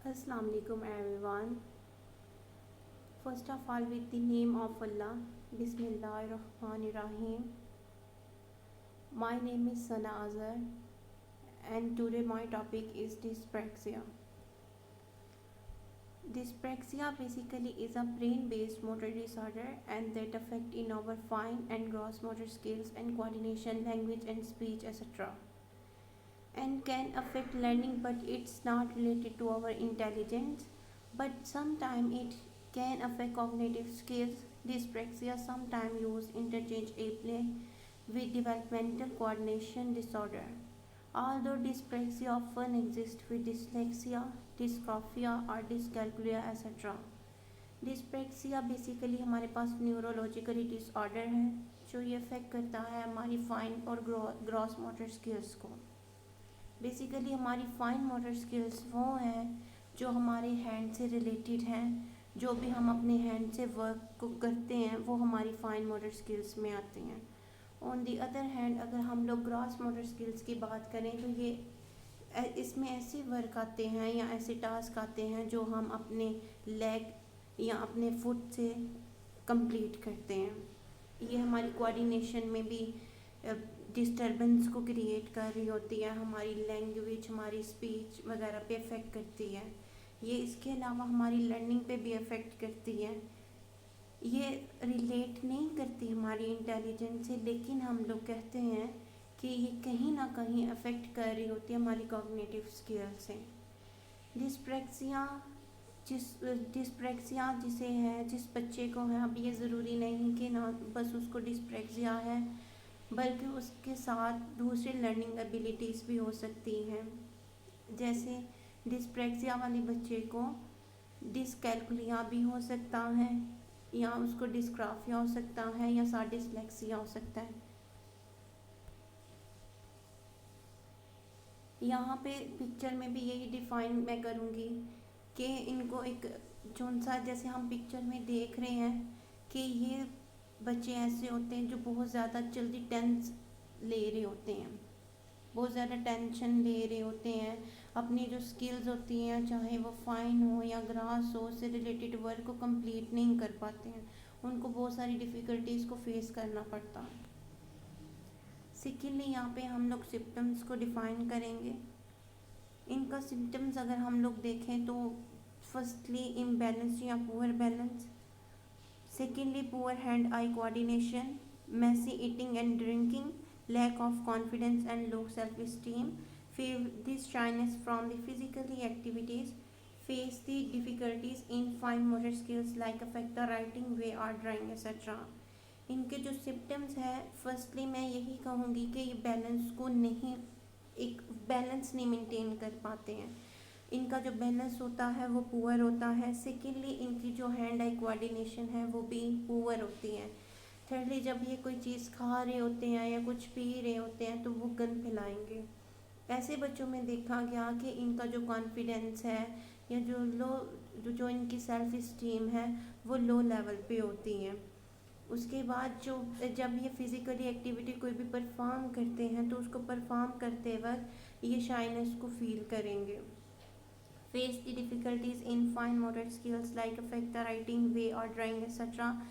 Assalamu alaikum everyone. First of all, with the name of Allah, Bismillahir Rahmanir Rahim. My name is Sana Azhar, and today my topic is dyspraxia. Dyspraxia basically is a brain-based motor disorder and that affect in our fine and gross motor skills and coordination, language and speech, etc. And can affect learning, but it's not related to our intelligence. But sometimes it can affect cognitive skills. Dyspraxia sometimes used interchangeably with developmental coordination disorder. Although dyspraxia often exists with dyslexia, dysgraphia or dyscalculia etc. Dyspraxia basically हमारे पास neurologically disorder है जो ये affect करता है हमारी fine और gross motor skills को। Basically हमारी फाइन मोटर स्किल्स वो हैं जो हमारे हैंड से रिलेटेड हैं, जो भी हम अपने हैंड से वर्क को करते हैं वो हमारी फाइन मोटर स्किल्स में आती हैं। ऑन दी अदर हैंड अगर हम लोग ग्रॉस मोटर स्किल्स की बात करें तो ये इसमें ऐसे वर्क आते हैं या ऐसे टास्क आते हैं जो हम अपने लेग या अपने फुट से कंप्लीट करते हैं। ये हमारी कोऑर्डिनेशन में भी डिस्टरबेंस को क्रिएट कर रही होती है, हमारी लैंग्वेज, हमारी स्पीच वगैरह पे अफेक्ट करती है। ये इसके अलावा हमारी लर्निंग पे भी अफेक्ट करती है। ये रिलेट नहीं करती हमारी इंटेलिजेंस से, लेकिन हम लोग कहते हैं कि ये कहीं ना कहीं अफेक्ट कर रही होती है हमारी कॉग्निटिव स्किल से। डिस्प्रैक्सिया जिसे है, जिस बच्चे को है, अब ये ज़रूरी नहीं कि ना बस उसको डिस्प्रैक्सिया है बल्कि उसके साथ दूसरे लर्निंग एबिलिटीज़ भी हो सकती हैं। जैसे डिस्प्रैक्सिया वाले बच्चे को डिसकैल्कुलिया भी हो सकता है, या उसको डिस्ग्राफिया हो सकता है, या साथ डिसलेक्सिया हो सकता है। यहाँ पे पिक्चर में भी यही डिफाइन मैं करूँगी कि इनको एक जोन सा, जैसे हम पिक्चर में देख रहे हैं कि ये बच्चे ऐसे होते हैं जो बहुत ज़्यादा जल्दी टेंस ले रहे होते हैं, बहुत ज़्यादा टेंशन ले रहे होते हैं। अपनी जो स्किल्स होती हैं, चाहे वो फाइन हो या ग्रास हो, से रिलेटेड वर्क को कंप्लीट नहीं कर पाते हैं, उनको बहुत सारी डिफ़िकल्टीज़ को फेस करना पड़ता है। सेकेंडली यहाँ पे हम लोग सिम्टम्स को डिफ़ाइन करेंगे। इनका सिम्टम्स अगर हम लोग देखें तो फर्स्टली इम्बैलेंस या poor balance, secondly poor hand eye coordination, messy eating and drinking, lack of confidence and low self-esteem, feel this shyness from the physically activities, face the difficulties in fine motor skills like affect the writing way or drawing etc. इनके जो symptoms है, firstly मैं यही कहूँगी कि ये balance को नहीं, एक बैलेंस नहीं मेंटेन कर पाते हैं। इनका जो बैलेंस होता है वो पुअर होता है। सेकेंडली इनकी जो हैंड आई कोऑर्डिनेशन है वो भी पुअर होती है। थर्डली जब ये कोई चीज़ खा रहे होते हैं या कुछ पी रहे होते हैं तो वो गंद फैलाएंगे। ऐसे बच्चों में देखा गया कि इनका जो कॉन्फिडेंस है या जो इनकी सेल्फ इस्टीम है वो लो लेवल पे होती हैं। उसके बाद जब ये फिज़िकली एक्टिविटी कोई भी परफॉर्म करते हैं तो उसको परफॉर्म करते वक्त ये शाइनेस को फील करेंगे। Face the difficulties in fine motor skills like affect the writing way और ड्राइंग एक्सेट्रा।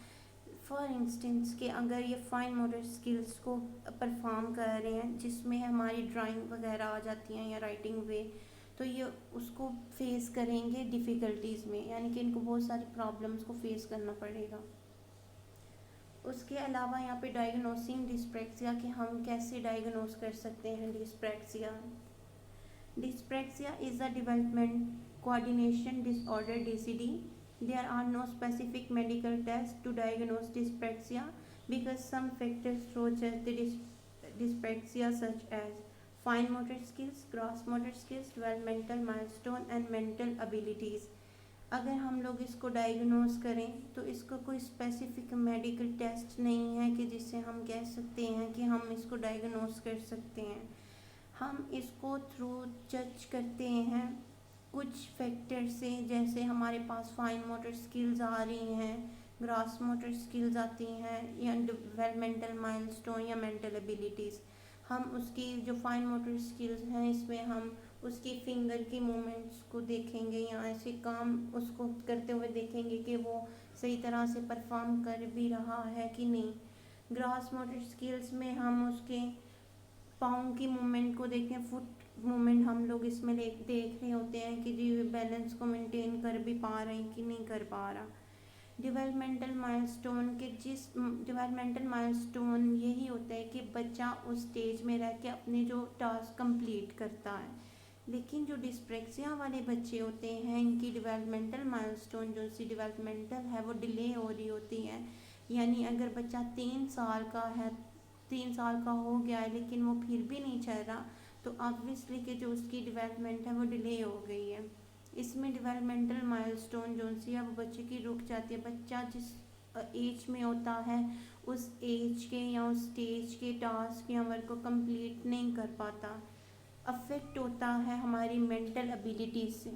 फॉर इंस्टेंस कि अगर ये फाइन मोटर स्किल्स को परफॉर्म कर रहे हैं जिसमें हमारी ड्राइंग वगैरह आ जाती हैं या राइटिंग वे, तो ये उसको फेस करेंगे डिफ़िकल्टीज़ में, यानी कि इनको बहुत सारी प्रॉब्लम्स को फेस करना पड़ेगा। उसके अलावा यहाँ पे डायग्नोसिंग डिस्प्रैक्सिया कि हम कैसे डायग्नोस कर सकते हैं dyspraxia. Dyspraxia is a development coordination disorder DCD. There are no specific medical tests to diagnose dyspraxia because some factors such as the dyspraxia such as fine motor skills, gross motor skills, developmental milestone and mental abilities. अगर हम लोग इसको diagnose करें तो इसका कोई specific medical test नहीं है कि जिससे हम कह सकते हैं कि हम इसको डायग्नोस कर सकते हैं। हम इसको थ्रू जज करते हैं कुछ फैक्टर से, जैसे हमारे पास फाइन मोटर स्किल्स आ रही हैं, ग्रॉस मोटर स्किल्स आती हैं, या डेवलपमेंटल माइलस्टोन या मेंटल एबिलिटीज़। हम उसकी जो फाइन मोटर स्किल्स हैं इसमें हम उसकी फिंगर की मूवमेंट्स को देखेंगे या ऐसे काम उसको करते हुए देखेंगे कि वो सही तरह से परफॉर्म कर भी रहा है कि नहीं। ग्रॉस मोटर स्किल्स में हम उसके पाँव की मूवमेंट को देखें, फुट मूवमेंट हम लोग इसमें देख रहे होते हैं कि जी बैलेंस को मेंटेन कर भी पा रहे हैं कि नहीं कर पा रहा। डेवलपमेंटल माइलस्टोन के जिस डेवलपमेंटल माइलस्टोन यही होता है कि बच्चा उस स्टेज में रह के अपने जो टास्क कंप्लीट करता है। लेकिन जो डिस्प्रेक्सिया वाले बच्चे होते हैं इनकी डेवलपमेंटल माइलस्टोन जो सी डेवलपमेंटल है वो डिले हो रही होती है। यानी अगर बच्चा 3 साल का है, 3 साल का हो गया है लेकिन वो फिर भी नहीं चल रहा, तो ऑब्वियसली कि जो उसकी डेवलपमेंट है वो डिले हो गई है। इसमें डेवलपमेंटल माइलस्टोन जो सी है वो बच्चे की रुक जाती है। बच्चा जिस एज में होता है उस एज के या उस स्टेज के टास्क या वर्क को कंप्लीट नहीं कर पाता। अफेक्ट होता है हमारी मेंटल एबिलिटीज से।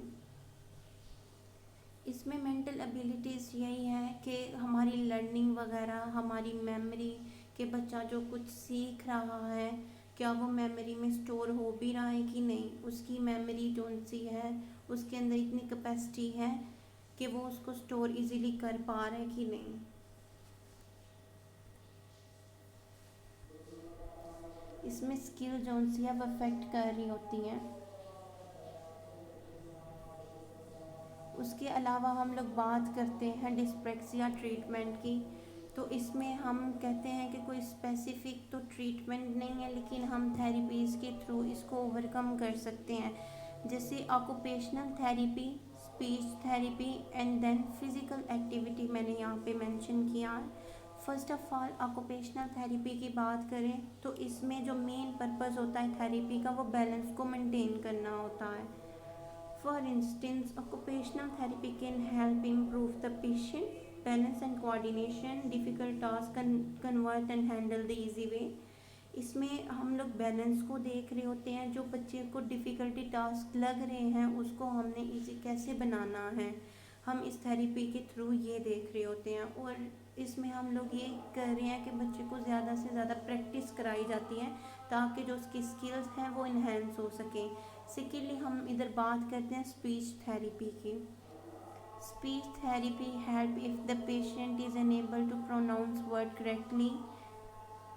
इसमें मेंटल एबिलिटीज़ यही है कि हमारी लर्निंग वगैरह, हमारी मेमोरी, कि बच्चा जो कुछ सीख रहा है क्या वो मेमोरी में स्टोर हो भी रहा है कि नहीं, उसकी मेमोरी जो सी है उसके अंदर इतनी कैपेसिटी है कि वो उसको स्टोर इजीली कर पा रहे हैं कि नहीं। इसमें स्किल जो सी है वो अफेक्ट कर रही होती हैं। उसके अलावा हम लोग बात करते हैं डिस्प्रेक्सिया ट्रीटमेंट की, तो इसमें हम कहते हैं कि कोई स्पेसिफिक तो ट्रीटमेंट नहीं है लेकिन हम थेरेपीज़ के थ्रू इसको ओवरकम कर सकते हैं। जैसे occupational therapy, speech therapy and then physical activity मैंने यहाँ पे मेंशन किया है। First of all occupational therapy की बात करें तो इसमें जो मेन पर्पस होता है थेरेपी का वो बैलेंस को मेंटेन करना होता है। For instance, occupational therapy can help improve the patient balance and coordination, difficult tasks convert and handle the easy way। इसमें हम लोग बैलेंस को देख रहे होते हैं, जो बच्चे को डिफ़िकल्टी टास्क लग रहे हैं उसको हमने इजी कैसे बनाना है, हम इस थेरेपी के थ्रू ये देख रहे होते हैं। और इसमें हम लोग ये कर रहे हैं कि बच्चे को ज़्यादा से ज़्यादा प्रैक्टिस कराई जाती है ताकि जो उसकी स्किल्स हैं वो इन्हेंस हो सकें। सेकेंडली हम इधर बात करते हैं स्पीच थेरेपी की। Speech therapy help if the patient is unable to pronounce word correctly.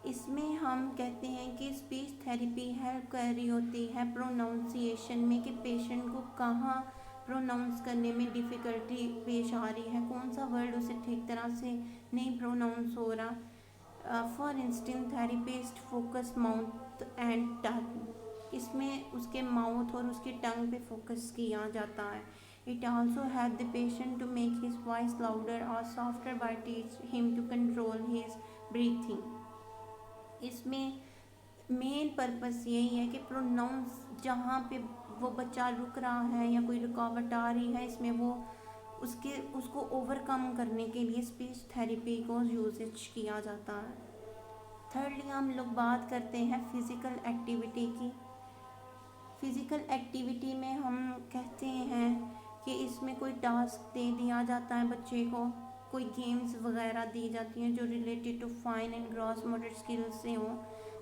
इसमें हम कहते हैं कि स्पीच थेरेपी हेल्प कर रही होती है प्रोनाउंसिएशन में, कि पेशेंट को कहाँ प्रोनाउंस करने में डिफ़िकल्टी पेश आ रही है, कौन सा वर्ड उसे ठीक तरह से नहीं प्रोनाउंस हो रहा। For instance therapist focus mouth and tongue, इसमें उसके माउथ और उसके टंग पे फोकस किया जाता है। It also help the patient to make his voice louder और softer by teach him to control his breathing. इसमें मेन पर्पस यही है कि प्रोनाउंस जहाँ पे वो बच्चा रुक रहा है या कोई रुकावट आ रही है इसमें वो उसको ओवरकम करने के लिए स्पीच थेरेपी को यूजेज किया जाता है। थर्डली हम लोग बात करते हैं फिज़िकल एक्टिविटी की। फिज़िकल एक्टिविटी में हम कहते हैं कि इसमें कोई टास्क दे दिया जाता है बच्चे को, कोई गेम्स वगैरह दी जाती हैं जो related to fine and gross motor skills से हों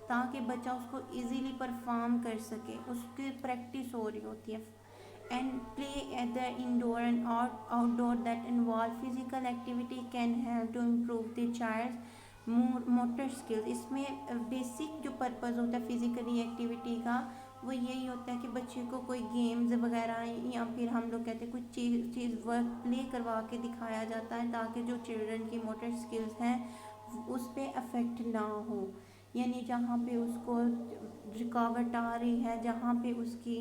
ताकि बच्चा उसको इजीली परफॉर्म कर सके, उसकी प्रैक्टिस हो रही होती है। And play either indoor and outdoor that involve physical activity can help to improve the child motor skills. इसमें बेसिक जो पर्पज़ होता है फिज़िकली एक्टिविटी का वो यही होता है कि बच्चे को कोई गेम्स वगैरह या फिर हम लोग कहते हैं कुछ चीज़ वर्क प्ले करवा के दिखाया जाता है ताकि जो चिल्ड्रन की मोटर स्किल्स हैं उस पर अफेक्ट ना हो। यानी जहाँ पे उसको रुकावट आ रही है, जहाँ पे उसकी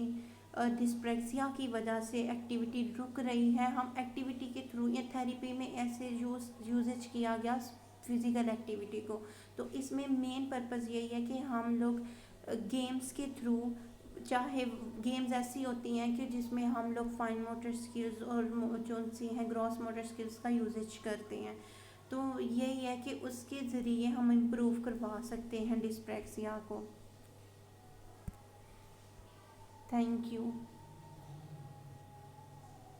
डिस्प्रेक्सिया की वजह से एक्टिविटी रुक रही है, हम एक्टिविटी के थ्रू या थेरेपी में ऐसे यूजेज किया गया फिज़िकल एक्टिविटी को। तो इसमें मेन पर्पज़ यही है कि हम लोग गेम्स के थ्रू, चाहे गेम्स ऐसी होती हैं कि जिसमें हम लोग फाइन मोटर स्किल्स और जो सी हैं ग्रॉस मोटर स्किल्स का यूजेज करते हैं, तो यही है कि उसके ज़रिए हम इम्प्रूव करवा सकते हैं डिस्प्रेक्सिया को। Thank you.